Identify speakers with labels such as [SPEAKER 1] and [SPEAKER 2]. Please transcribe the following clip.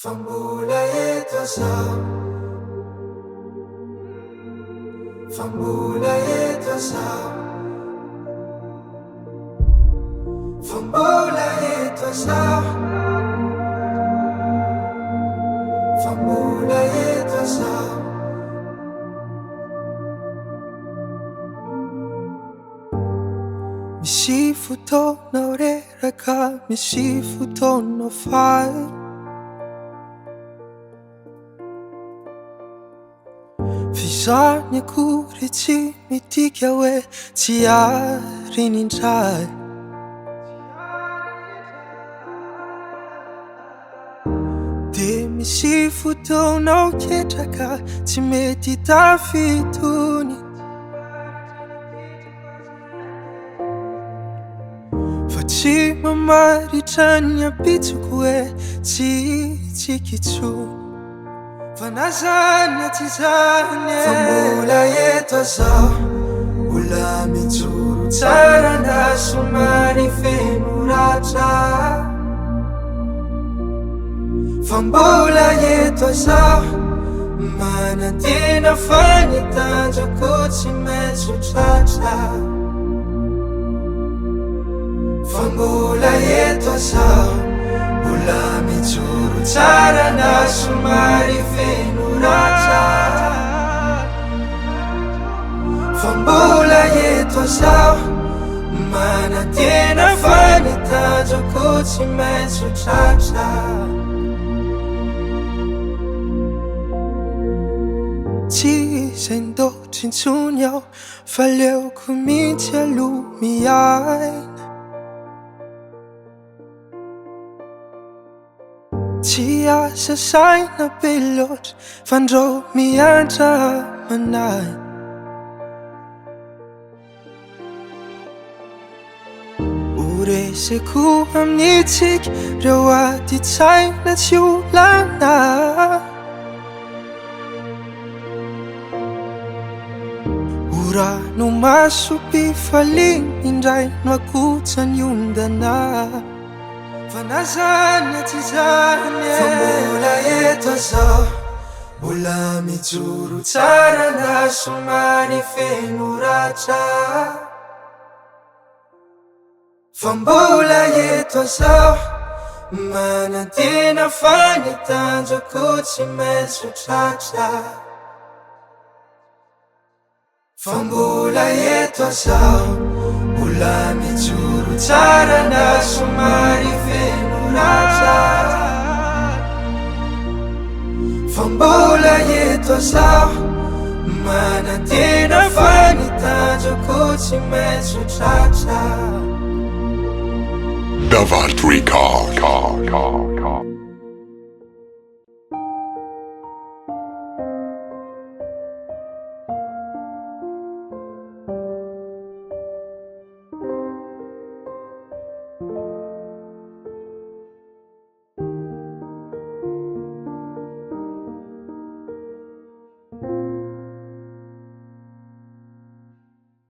[SPEAKER 1] Fambola eto zaho, fambola eto zaho, fambola eto zaho, fambola eto zaho. Misy fotoana reraka, misy fotoana faly. Fizany akory tsy midika hoe tsy ary nindray. De misy fotoana ketraka tsy mety tafitony. Fa tsy mamaritra ny abitsoko hoe tsy tsikitsony. Fa na zany na tsy zany fa mbola eto zaho, mbola mijoro tsara na somary feno ratra. Fa mbola eto zaho, manantena fanitanjako tsy maintsy tratra. Fa mbola eto zaho, mbola mijoro tsara na somary feno ratra. Fa mbola eto zaho, manantena fanitanjako tsy maintsy tratra. Tsy izay ndotra intsony aho, fa leoko mihitsy aloha miaina. Tsy asa saina be loatra, fa ndrô miantra manahy. Oreseko amintsika reo ady tsaina tsy olana. Orano maso mpifaliana indray no akotsany ondana. Fa na zany na tsy zany fa mbola eto zaho, mbola mijoro tsara na somary feno ratra. Fa mbola eto zaho, manantena fanitanjako tsy maintsy tratra. Fa mbola eto zaho, mbola mijoro tsara na somary feno ratra. Fa mbola eto zaho, manantena fanitanjako tsy maintsy tratra.
[SPEAKER 2] Davalt Record.